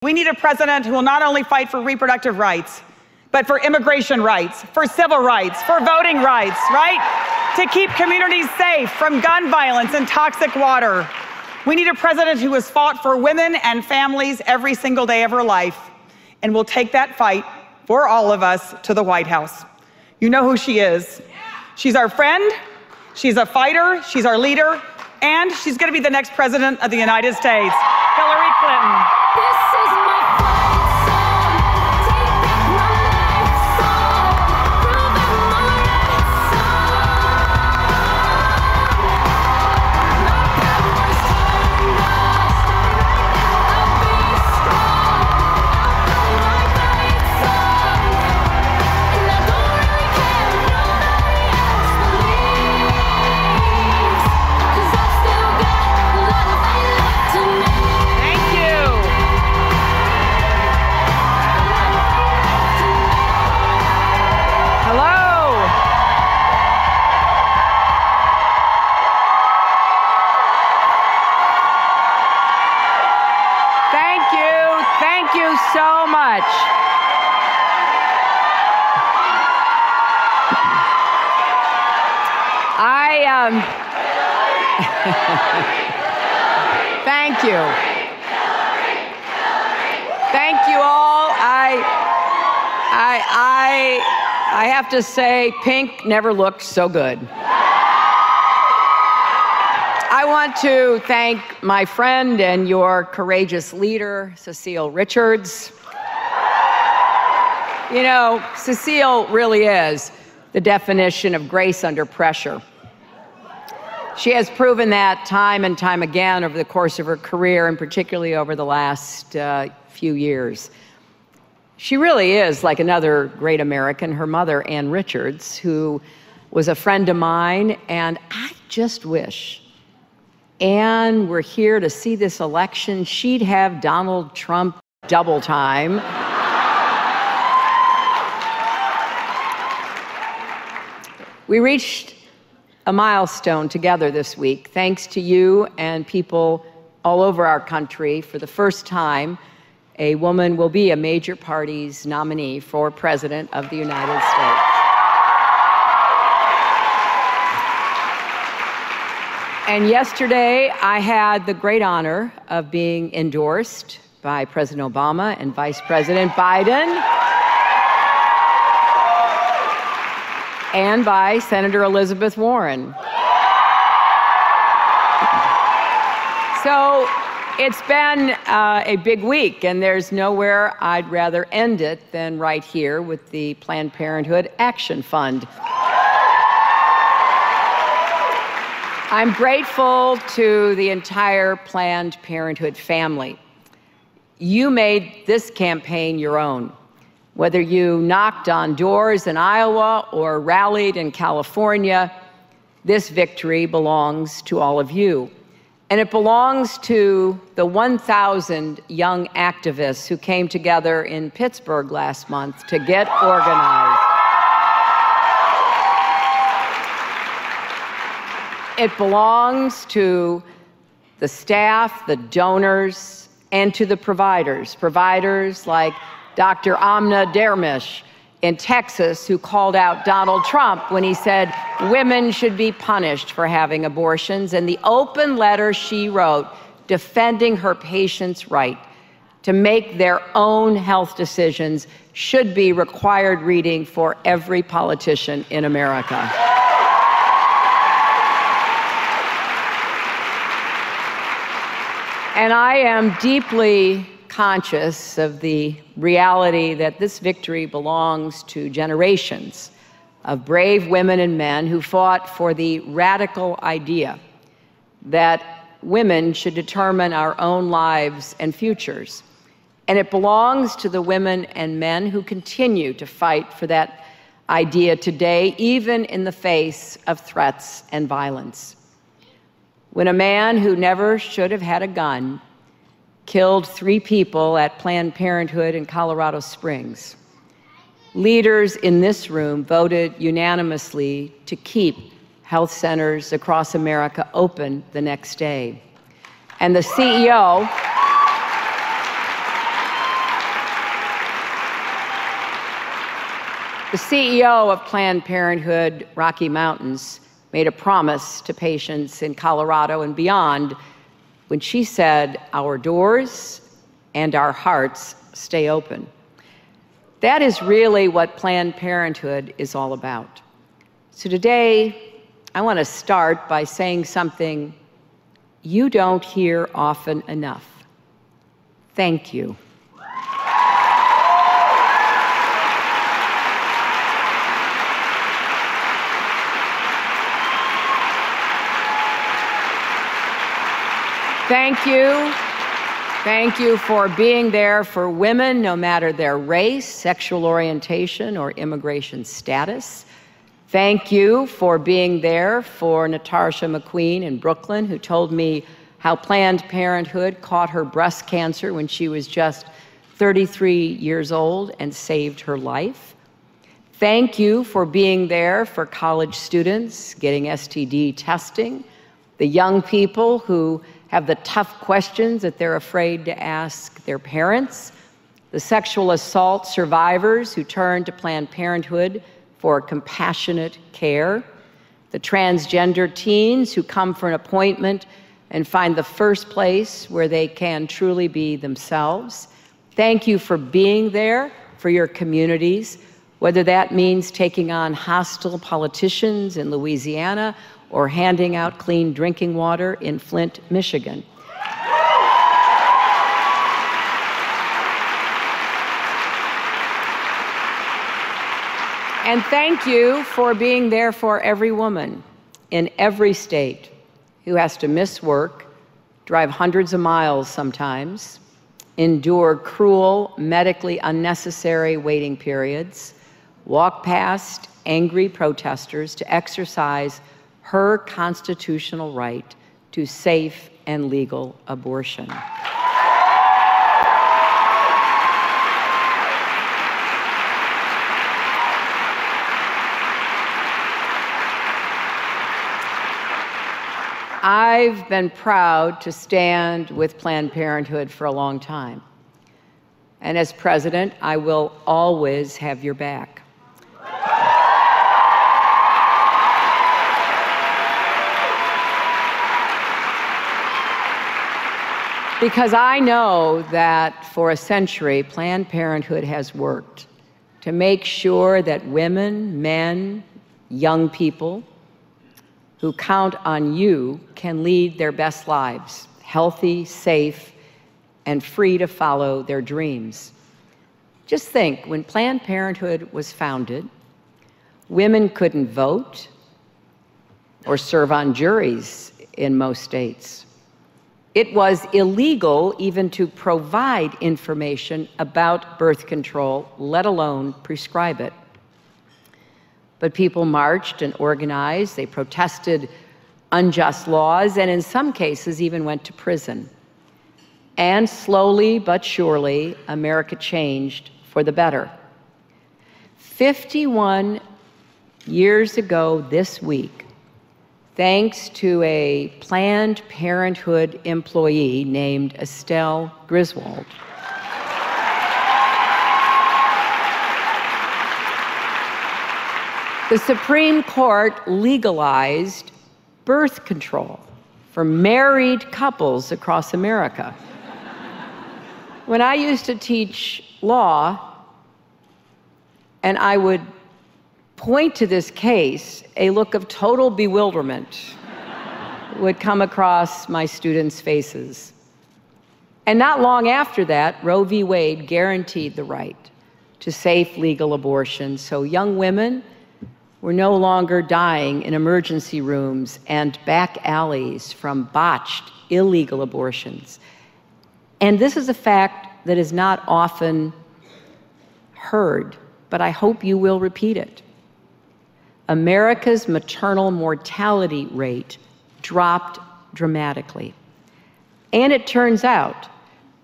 We need a president who will not only fight for reproductive rights, but for immigration rights, for civil rights, for voting rights, right? To keep communities safe from gun violence and toxic water. We need a president who has fought for women and families every single day of her life and will take that fight for all of us to the White House. You know who she is. She's our friend, she's a fighter, she's our leader, and she's going to be the next president of the United States, Hillary Clinton. This is my fight song. Take back my life song. Prove I'm alright song. My power's turned on. I'll be strong. I'll play my fight song. And I don't really care what nobody else believes. 'Cause I've still got a lot of fight left in me. Thank you. Hello. Thank you so much. Thank you. Thank you all. I have to say, pink never looked so good. I want to thank my friend and your courageous leader, Cecile Richards. You know, Cecile really is the definition of grace under pressure. She has proven that time and time again over the course of her career, and particularly over the last few years. She really is like another great American, her mother, Ann Richards, who was a friend of mine, and I just wish Ann were here to see this election. She'd have Donald Trump double time. We reached a milestone together this week, thanks to you and people all over our country. For the first time, a woman will be a major party's nominee for President of the United States. And yesterday, I had the great honor of being endorsed by President Obama and Vice President Biden, and by Senator Elizabeth Warren. So it's been a big week, and there's nowhere I'd rather end it than right here with the Planned Parenthood Action Fund. I'm grateful to the entire Planned Parenthood family. You made this campaign your own. Whether you knocked on doors in Iowa or rallied in California, this victory belongs to all of you. And it belongs to the 1,000 young activists who came together in Pittsburgh last month to get organized. It belongs to the staff, the donors, and to the providers like Dr. Amna Dermish in Texas, who called out Donald Trump when he said women should be punished for having abortions, and the open letter she wrote defending her patients' right to make their own health decisions should be required reading for every politician in America. And I am deeply conscious of the reality that this victory belongs to generations of brave women and men who fought for the radical idea that women should determine our own lives and futures. And it belongs to the women and men who continue to fight for that idea today, even in the face of threats and violence. When a man who never should have had a gun killed 3 people at Planned Parenthood in Colorado Springs, leaders in this room voted unanimously to keep health centers across America open the next day. And the CEO The CEO of Planned Parenthood Rocky Mountains made a promise to patients in Colorado and beyond when she said, "Our doors and our hearts stay open." That is really what Planned Parenthood is all about. So today, I want to start by saying something you don't hear often enough. Thank you. Thank you. Thank you for being there for women, no matter their race, sexual orientation, or immigration status. Thank you for being there for Natasha McQueen in Brooklyn, who told me how Planned Parenthood caught her breast cancer when she was just 33 years old and saved her life. Thank you for being there for college students getting STD testing, the young people who have the tough questions that they're afraid to ask their parents, the sexual assault survivors who turn to Planned Parenthood for compassionate care, the transgender teens who come for an appointment and find the first place where they can truly be themselves. Thank you for being there for your communities, whether that means taking on hostile politicians in Louisiana or handing out clean drinking water in Flint, Michigan. And thank you for being there for every woman in every state who has to miss work, drive hundreds of miles sometimes, endure cruel, medically unnecessary waiting periods, walk past angry protesters to exercise her constitutional right to safe and legal abortion. I've been proud to stand with Planned Parenthood for a long time. And as president, I will always have your back. Because I know that for a century, Planned Parenthood has worked to make sure that women, men, young people who count on you can lead their best lives, healthy, safe, and free to follow their dreams. Just think, when Planned Parenthood was founded, women couldn't vote or serve on juries in most states. It was illegal even to provide information about birth control, let alone prescribe it. But people marched and organized, they protested unjust laws, and in some cases even went to prison. And slowly but surely, America changed for the better. 51 years ago this week, thanks to a Planned Parenthood employee named Estelle Griswold, the Supreme Court legalized birth control for married couples across America. When I used to teach law, and I would point to this case, a look of total bewilderment would come across my students' faces. And not long after that, Roe v. Wade guaranteed the right to safe, legal abortion, so young women were no longer dying in emergency rooms and back alleys from botched, illegal abortions. And this is a fact that is not often heard, but I hope you will repeat it. America's maternal mortality rate dropped dramatically. And it turns out,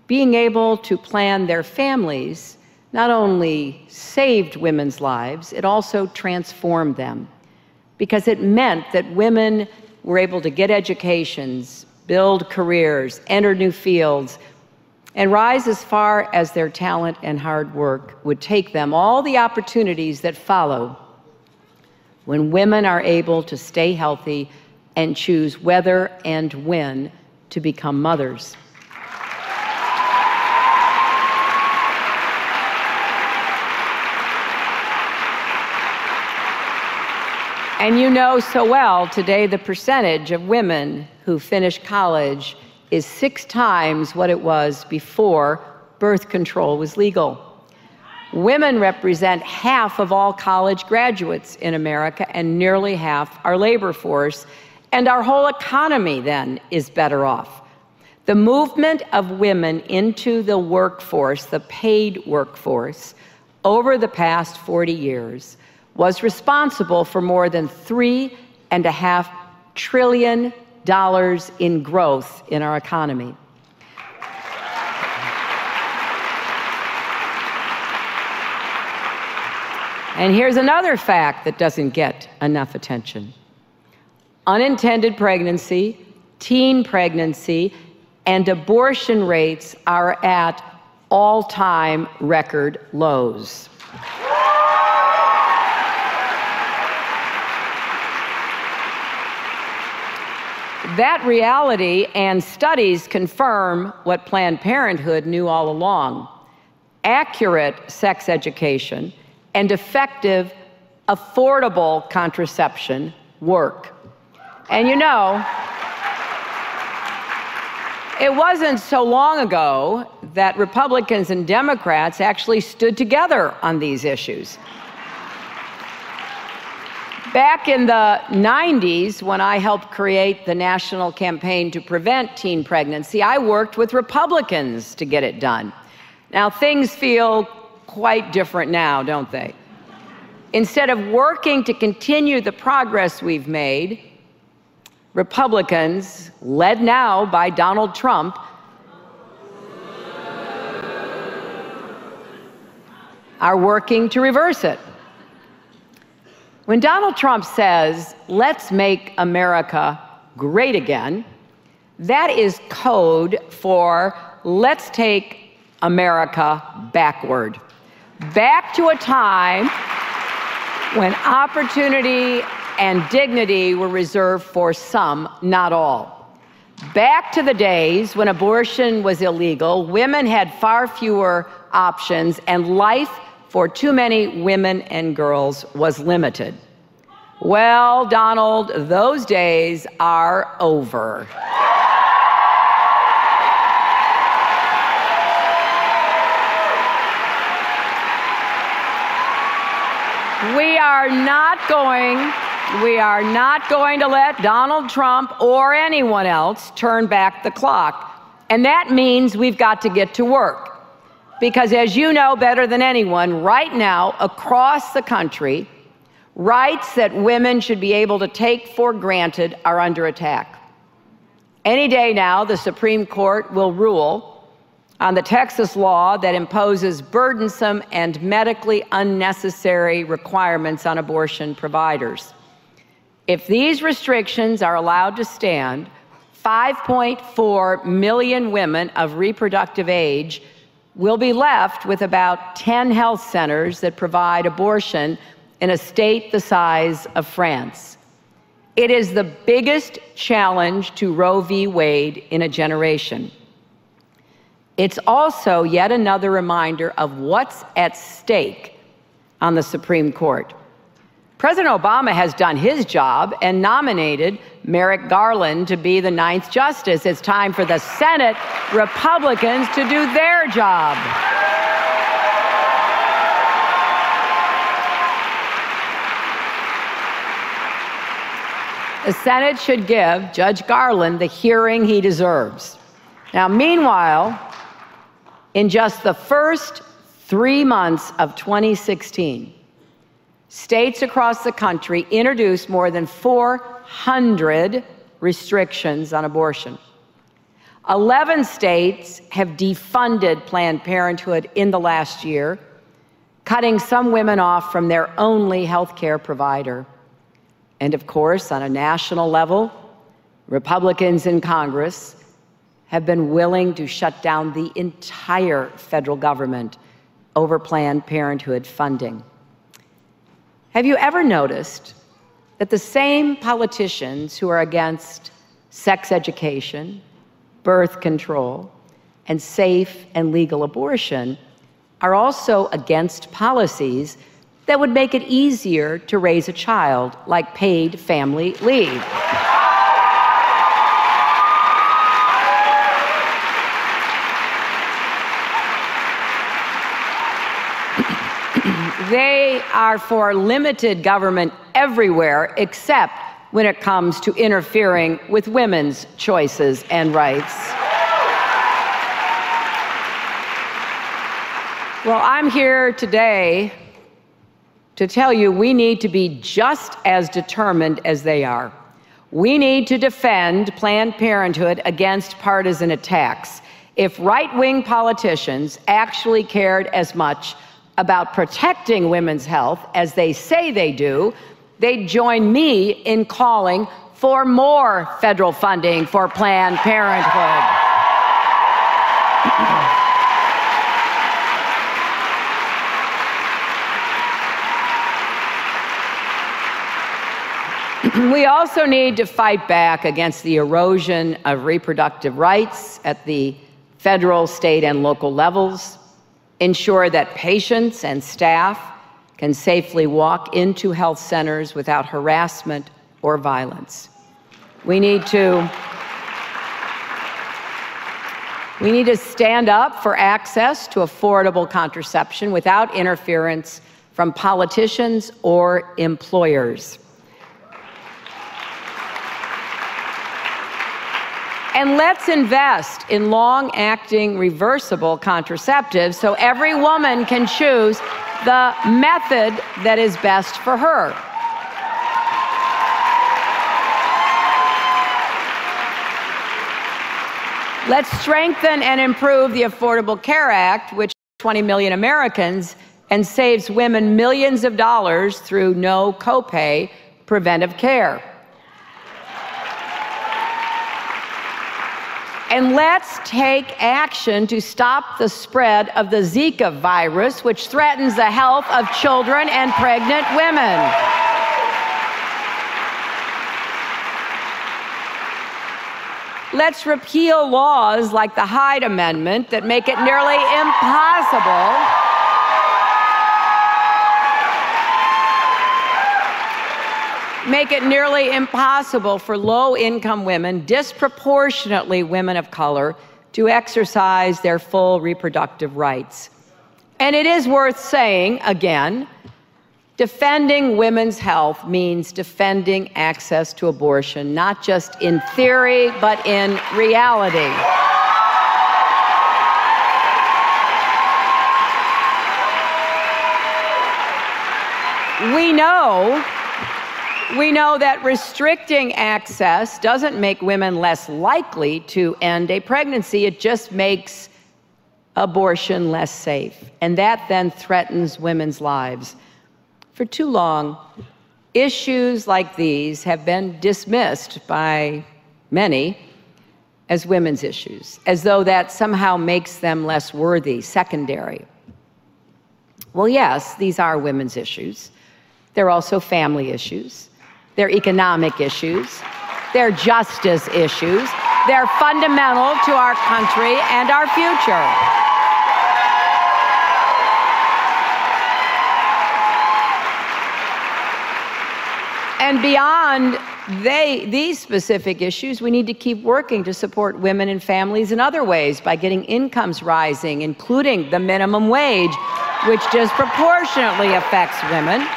being able to plan their families not only saved women's lives, it also transformed them, because it meant that women were able to get educations, build careers, enter new fields, and rise as far as their talent and hard work would take them, all the opportunities that follow when women are able to stay healthy and choose whether and when to become mothers. And you know so well today the percentage of women who finish college is 6 times what it was before birth control was legal. Women represent half of all college graduates in America and nearly half our labor force, and our whole economy then is better off. The movement of women into the workforce, the paid workforce, over the past 40 years was responsible for more than $3.5 trillion in growth in our economy. And here's another fact that doesn't get enough attention. Unintended pregnancy, teen pregnancy, and abortion rates are at all-time record lows. That reality and studies confirm what Planned Parenthood knew all along. Accurate sex education and effective, affordable contraception work. And you know, it wasn't so long ago that Republicans and Democrats actually stood together on these issues. Back in the 90s, when I helped create the National Campaign to Prevent Teen Pregnancy, I worked with Republicans to get it done. Now, things feel quite different now, don't they? Instead of working to continue the progress we've made, Republicans, led now by Donald Trump, are working to reverse it. When Donald Trump says, "Let's make America great again," that is code for let's take America backward. Back to a time when opportunity and dignity were reserved for some, not all. Back to the days when abortion was illegal, women had far fewer options, and life for too many women and girls was limited. Well, Donald, those days are over. We are not going to let Donald Trump or anyone else turn back the clock. And that means we've got to get to work. Because as you know better than anyone, right now, across the country, rights that women should be able to take for granted are under attack. Any day now, the Supreme Court will rule on the Texas law that imposes burdensome and medically unnecessary requirements on abortion providers. If these restrictions are allowed to stand, 5.4 million women of reproductive age will be left with about 10 health centers that provide abortion in a state the size of France. It is the biggest challenge to Roe v. Wade in a generation. It's also yet another reminder of what's at stake on the Supreme Court. President Obama has done his job and nominated Merrick Garland to be the 9th Justice. It's time for the Senate Republicans to do their job. The Senate should give Judge Garland the hearing he deserves. Now, meanwhile, in just the first 3 months of 2016, states across the country introduced more than 400 restrictions on abortion. 11 states have defunded Planned Parenthood in the last year, cutting some women off from their only health care provider. And of course, on a national level, Republicans in Congress have been willing to shut down the entire federal government over Planned Parenthood funding. Have you ever noticed that the same politicians who are against sex education, birth control, and safe and legal abortion are also against policies that would make it easier to raise a child, like paid family leave? They are for limited government everywhere except when it comes to interfering with women's choices and rights. Well, I'm here today to tell you we need to be just as determined as they are. We need to defend Planned Parenthood against partisan attacks. If right-wing politicians actually cared as much about protecting women's health as they say they do, they'd join me in calling for more federal funding for Planned Parenthood. We also need to fight back against the erosion of reproductive rights at the federal, state, and local levels, ensure that patients and staff can safely walk into health centers without harassment or violence. We need to stand up for access to affordable contraception without interference from politicians or employers. And let's invest in long-acting reversible contraceptives so every woman can choose the method that is best for her. Let's strengthen and improve the Affordable Care Act, which 20 million Americans and saves women millions of dollars through no copay preventive care. And let's take action to stop the spread of the Zika virus, which threatens the health of children and pregnant women. Let's repeal laws like the Hyde Amendment that make it nearly impossible for low-income women, disproportionately women of color, to exercise their full reproductive rights. And it is worth saying, again, defending women's health means defending access to abortion, not just in theory, but in reality. We know that restricting access doesn't make women less likely to end a pregnancy. It just makes abortion less safe. And that then threatens women's lives. For too long, issues like these have been dismissed by many as women's issues, as though that somehow makes them less worthy, secondary. Well, yes, these are women's issues. They're also family issues. They're economic issues. They're justice issues. They're fundamental to our country and our future. And beyond these specific issues, we need to keep working to support women and families in other ways by getting incomes rising, including the minimum wage, which disproportionately affects women.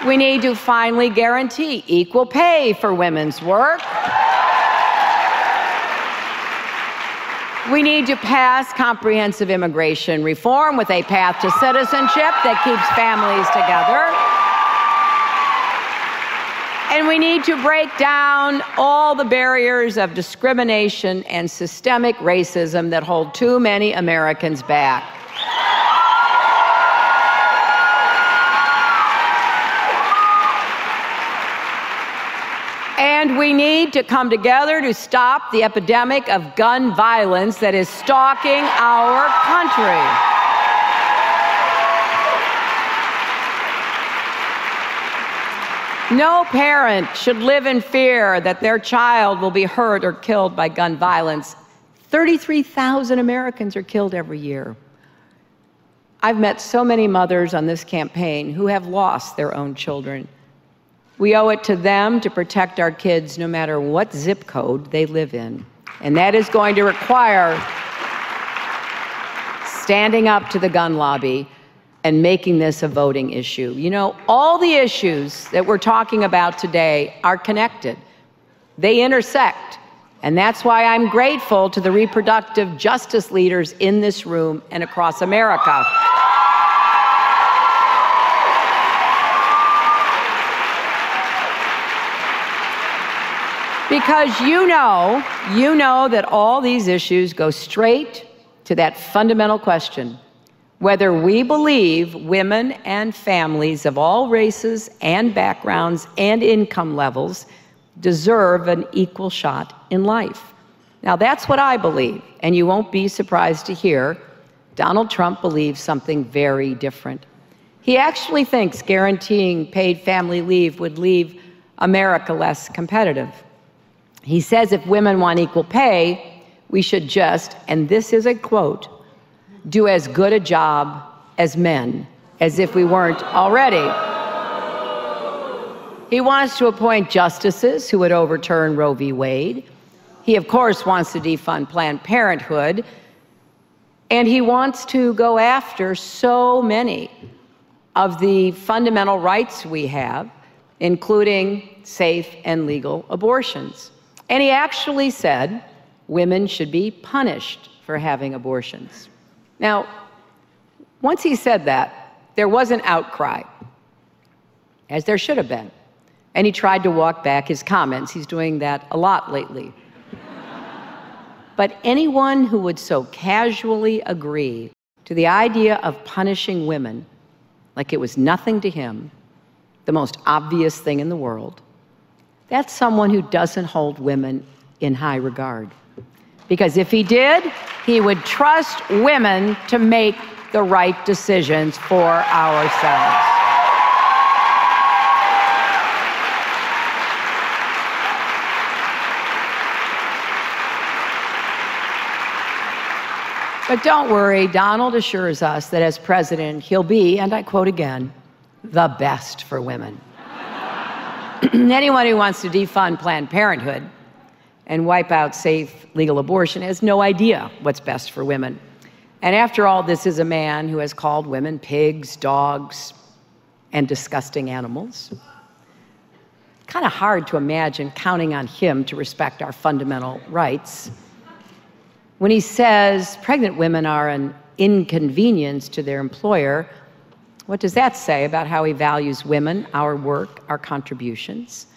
We need to finally guarantee equal pay for women's work. We need to pass comprehensive immigration reform with a path to citizenship that keeps families together. And we need to break down all the barriers of discrimination and systemic racism that hold too many Americans back. And we need to come together to stop the epidemic of gun violence that is stalking our country. No parent should live in fear that their child will be hurt or killed by gun violence. 33,000 Americans are killed every year. I've met so many mothers on this campaign who have lost their own children. We owe it to them to protect our kids no matter what zip code they live in. And that is going to require standing up to the gun lobby and making this a voting issue. You know, all the issues that we're talking about today are connected. They intersect. And that's why I'm grateful to the reproductive justice leaders in this room and across America. Because you know that all these issues go straight to that fundamental question: whether we believe women and families of all races and backgrounds and income levels deserve an equal shot in life. Now, that's what I believe, and you won't be surprised to hear Donald Trump believes something very different. He actually thinks guaranteeing paid family leave would leave America less competitive. He says if women want equal pay, we should just, and this is a quote, do as good a job as men, as if we weren't already. He wants to appoint justices who would overturn Roe v. Wade. He, of course, wants to defund Planned Parenthood. And he wants to go after so many of the fundamental rights we have, including safe and legal abortions. And he actually said women should be punished for having abortions. Now, once he said that, there was an outcry, as there should have been. And he tried to walk back his comments. He's doing that a lot lately. But anyone who would so casually agree to the idea of punishing women like it was nothing to him, the most obvious thing in the world, that's someone who doesn't hold women in high regard. Because if he did, he would trust women to make the right decisions for ourselves. But don't worry, Donald assures us that as president, he'll be, and I quote again, the best for women. Anyone who wants to defund Planned Parenthood and wipe out safe, legal abortion has no idea what's best for women. And after all, this is a man who has called women pigs, dogs, and disgusting animals. Kind of hard to imagine counting on him to respect our fundamental rights. When he says pregnant women are an inconvenience to their employer, what does that say about how he values women, our work, our contributions?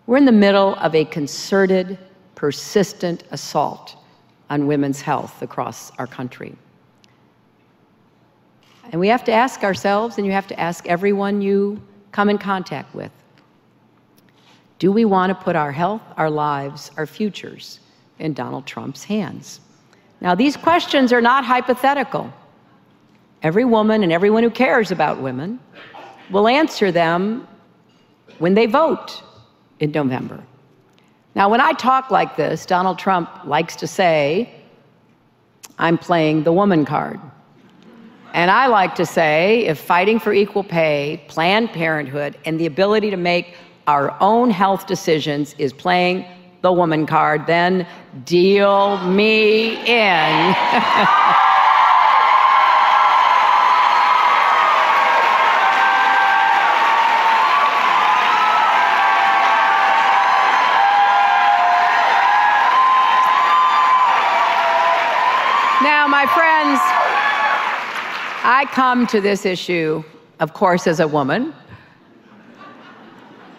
We're in the middle of a concerted, persistent assault on women's health across our country. And we have to ask ourselves, and you have to ask everyone you come in contact with, do we want to put our health, our lives, our futures in Donald Trump's hands? Now, these questions are not hypothetical. Every woman and everyone who cares about women will answer them when they vote in November. Now, when I talk like this, Donald Trump likes to say, I'm playing the woman card. And I like to say, if fighting for equal pay, Planned Parenthood, and the ability to make our own health decisions is playing the woman card, then deal me in. Now, my friends, I come to this issue, of course, as a woman,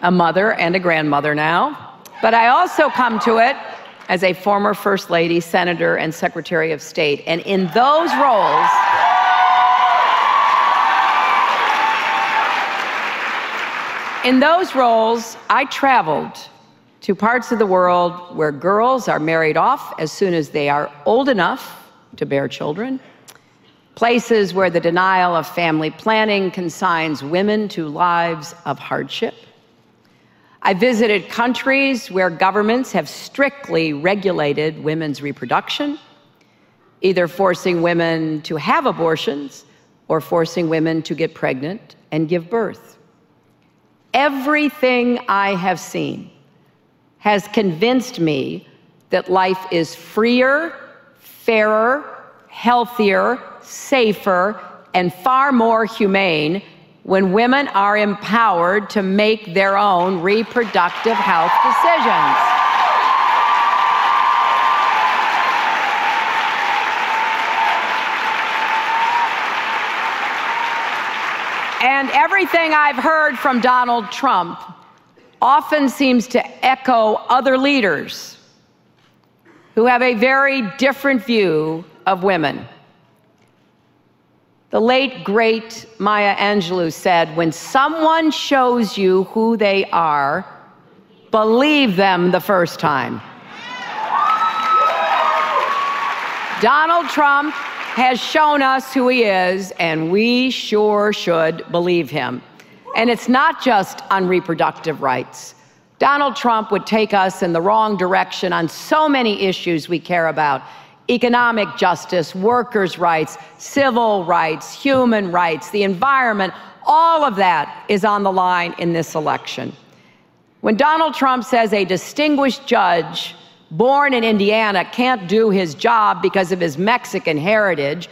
a mother and a grandmother now, but I also come to it as a former First Lady, Senator, and Secretary of State. And in those roles, In those roles, I traveled to parts of the world where girls are married off as soon as they are old enough to bear children, places where the denial of family planning consigns women to lives of hardship. I visited countries where governments have strictly regulated women's reproduction, either forcing women to have abortions or forcing women to get pregnant and give birth. Everything I have seen has convinced me that life is freer, fairer, healthier, safer, and far more humane when women are empowered to make their own reproductive health decisions. And everything I've heard from Donald Trump often seems to echo other leaders who have a very different view of women. The late, great Maya Angelou said, "When someone shows you who they are, believe them the first time." Donald Trump has shown us who he is, and we sure should believe him. And it's not just on reproductive rights. Donald Trump would take us in the wrong direction on so many issues we care about: economic justice, workers' rights, civil rights, human rights, the environment. All of that is on the line in this election. When Donald Trump says a distinguished judge born in Indiana can't do his job because of his Mexican heritage,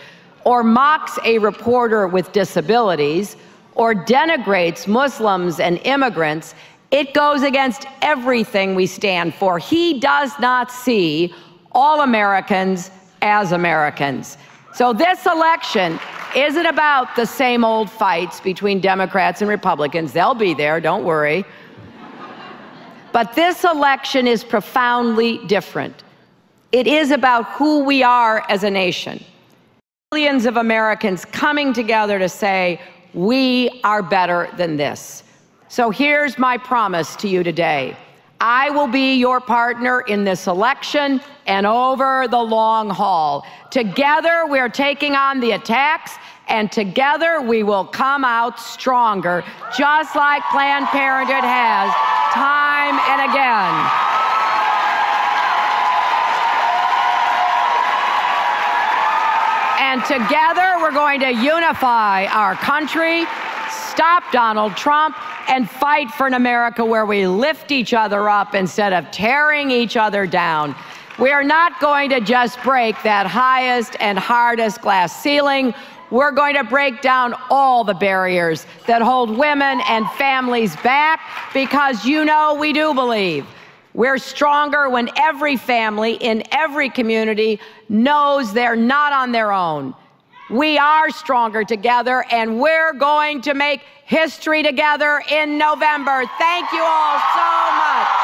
or mocks a reporter with disabilities, or denigrates Muslims and immigrants, it goes against everything we stand for. He does not see all Americans as Americans. So this election isn't about the same old fights between Democrats and Republicans. They'll be there, don't worry. But this election is profoundly different. It is about who we are as a nation. Millions of Americans coming together to say, we are better than this. So here's my promise to you today. I will be your partner in this election and over the long haul. Together, we're taking on the attacks, and together we will come out stronger, just like Planned Parenthood has time and again. And together we're going to unify our country, stop Donald Trump, and fight for an America where we lift each other up instead of tearing each other down. We are not going to just break that highest and hardest glass ceiling. We're going to break down all the barriers that hold women and families back, because you know we do believe we're stronger when every family in every community knows they're not on their own. We are stronger together, and we're going to make history together in November. Thank you all so much.